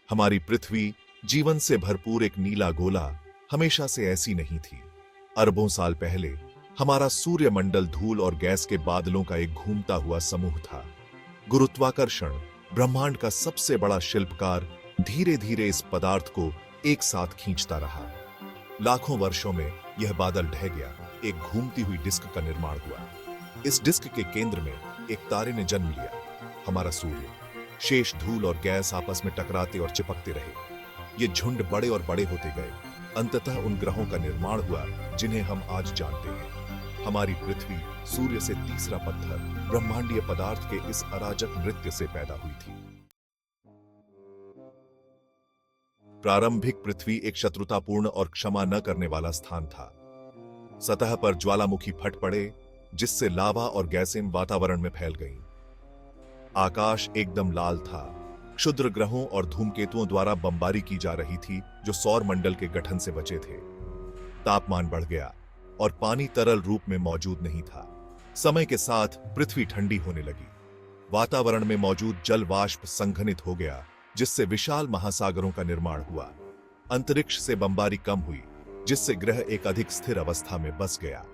हमारी पृथ्वी जीवन से भरपूर एक नीला गोला हमेशा से ऐसी नहीं थी। अरबों साल पहले हमारा सूर्यमंडल धूल और गैस के बादलों का एक घूमता हुआ समूह था। गुरुत्वाकर्षण, ब्रह्मांड का सबसे बड़ा शिल्पकार, धीरे धीरे इस पदार्थ को एक साथ खींचता रहा। लाखों वर्षों में यह बादल ढह गया, एक घूमती हुई डिस्क का निर्माण हुआ। इस डिस्क के केंद्र में एक तारे ने जन्म लिया, हमारा सूर्य। शेष धूल और गैस आपस में टकराते और चिपकते रहे। ये झुंड बड़े और बड़े होते गए। अंततः उन ग्रहों का निर्माण हुआ जिन्हें हम आज जानते हैं। हमारी पृथ्वी सूर्य से तीसरा पत्थर, ब्रह्मांडीय पदार्थ के इस अराजक नृत्य से पैदा हुई थी। प्रारंभिक पृथ्वी एक शत्रुतापूर्ण और क्षमा न करने वाला स्थान था। सतह पर ज्वालामुखी फट पड़े, जिससे लावा और गैसें वातावरण में फैल गईं। आकाश एकदम लाल था। क्षुद्र ग्रहों और धूमकेतुओं द्वारा बमबारी की जा रही थी जो सौर मंडल के गठन से बचे थे। तापमान बढ़ गया और पानी तरल रूप में मौजूद नहीं था। समय के साथ पृथ्वी ठंडी होने लगी। वातावरण में मौजूद जल वाष्प संघनित हो गया, जिससे विशाल महासागरों का निर्माण हुआ। अंतरिक्ष से बमबारी कम हुई, जिससे ग्रह एक अधिक स्थिर अवस्था में बस गया।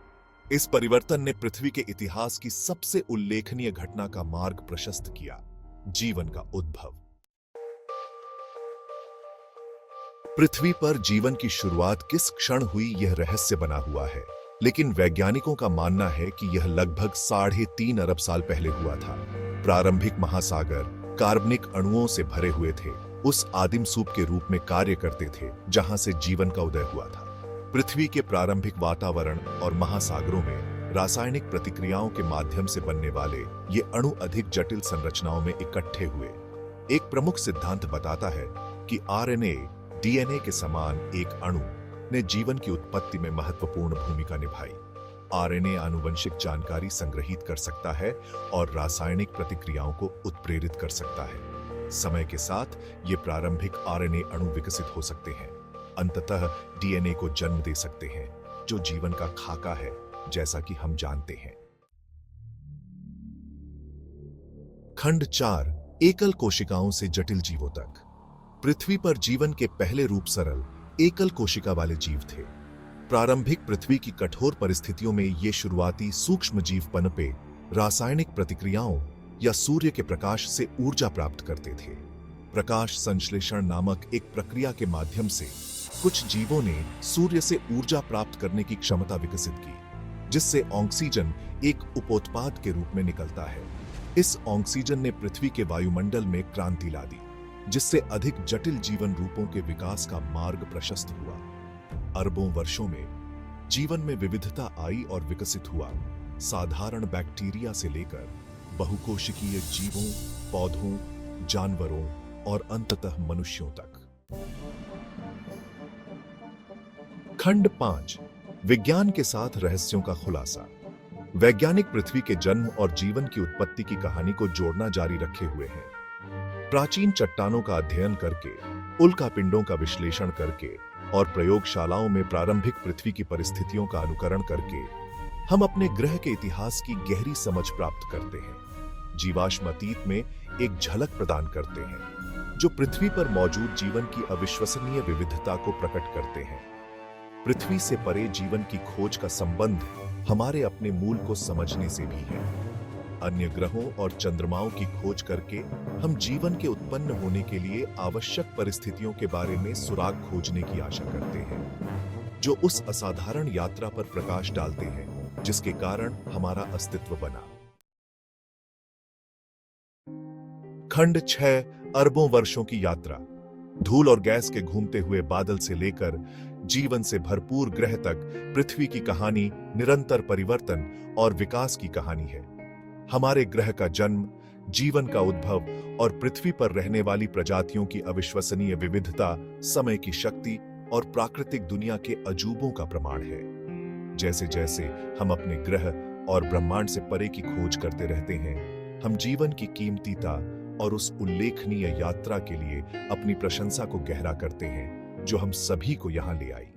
इस परिवर्तन ने पृथ्वी के इतिहास की सबसे उल्लेखनीय घटना का मार्ग प्रशस्त किया, जीवन का उद्भव। पृथ्वी पर जीवन की शुरुआत किस क्षण हुई यह रहस्य बना हुआ है, लेकिन वैज्ञानिकों का मानना है कि यह लगभग 3.5 अरब साल पहले हुआ था। प्रारंभिक महासागर कार्बनिक अणुओं से भरे हुए थे, उस आदिम सूप के रूप में कार्य करते थे जहां से जीवन का उदय हुआ था। पृथ्वी के प्रारंभिक वातावरण और महासागरों में रासायनिक प्रतिक्रियाओं के माध्यम से बनने वाले ये अणु अधिक जटिल संरचनाओं में इकट्ठे हुए। एक प्रमुख सिद्धांत बताता है कि आरएनए, डीएनए के समान एक अणु ने जीवन की उत्पत्ति में महत्वपूर्ण भूमिका निभाई। आरएनए आनुवंशिक जानकारी संग्रहित कर सकता है और रासायनिक प्रतिक्रियाओं को उत्प्रेरित कर सकता है। समय के साथ ये प्रारंभिक आरएनए अणु विकसित हो सकते हैं, अंततः डीएनए को जन्म दे सकते हैं, जो जीवन का खाका है, जैसा कि हम जानते हैं। खंड 4, एकल कोशिकाओं से जटिल जीवों तक। पृथ्वी पर जीवन के पहले रूप सरल, एकल कोशिका वाले जीव थे। प्रारंभिक पृथ्वी की कठोर परिस्थितियों में ये शुरुआती सूक्ष्म जीव पनपे, रासायनिक प्रतिक्रियाओं या सूर्य के प्रकाश से ऊर्जा प्राप्त करते थे। प्रकाश संश्लेषण नामक एक प्रक्रिया के माध्यम से कुछ जीवों ने सूर्य से ऊर्जा प्राप्त करने की क्षमता विकसित की, जिससे ऑक्सीजन एक उपोत्पाद के रूप में निकलता है। इस ऑक्सीजन ने पृथ्वी के वायुमंडल में क्रांति ला दी, जिससे अधिक जटिल जीवन रूपों के विकास का मार्ग प्रशस्त हुआ। अरबों वर्षों में जीवन में विविधता आई और विकसित हुआ, साधारण बैक्टीरिया से लेकर बहुकोशिकीय जीवों, पौधों, जानवरों और अंततः मनुष्यों तक। खंड 5, विज्ञान के साथ रहस्यों का खुलासा। वैज्ञानिक पृथ्वी के जन्म और जीवन की उत्पत्ति की कहानी को जोड़ना जारी रखे हुए हैं। प्राचीन चट्टानों का अध्ययन करके, उल्कापिंडों का विश्लेषण करके और प्रयोगशालाओं में प्रारंभिक पृथ्वी की परिस्थितियों का अनुकरण करके हम अपने ग्रह के इतिहास की गहरी समझ प्राप्त करते हैं। जीवाश्म अतीत में एक झलक प्रदान करते हैं, जो पृथ्वी पर मौजूद जीवन की अविश्वसनीय विविधता को प्रकट करते हैं। पृथ्वी से परे जीवन की खोज का संबंध हमारे अपने मूल को समझने से भी है। अन्य ग्रहों और चंद्रमाओं की खोज करके हम जीवन के उत्पन्न होने के लिए आवश्यक परिस्थितियों के बारे में सुराग खोजने की आशा करते हैं, जो उस असाधारण यात्रा पर प्रकाश डालते हैं जिसके कारण हमारा अस्तित्व बना। खंड 6, अरबों वर्षों की यात्रा। धूल और गैस के घूमते हुए बादल से लेकर जीवन से भरपूर ग्रह तक पृथ्वी की कहानी निरंतर परिवर्तन और विकास की कहानी है। हमारे ग्रह का जन्म, जीवन का उद्भव और पृथ्वी पर रहने वाली प्रजातियों की अविश्वसनीय विविधता समय की शक्ति और प्राकृतिक दुनिया के अजूबों का प्रमाण है। जैसे जैसे हम अपने ग्रह और ब्रह्मांड से परे की खोज करते रहते हैं, हम जीवन की कीमतीता और उस उल्लेखनीय यात्रा के लिए अपनी प्रशंसा को गहरा करते हैं जो हम सभी को यहां ले आई।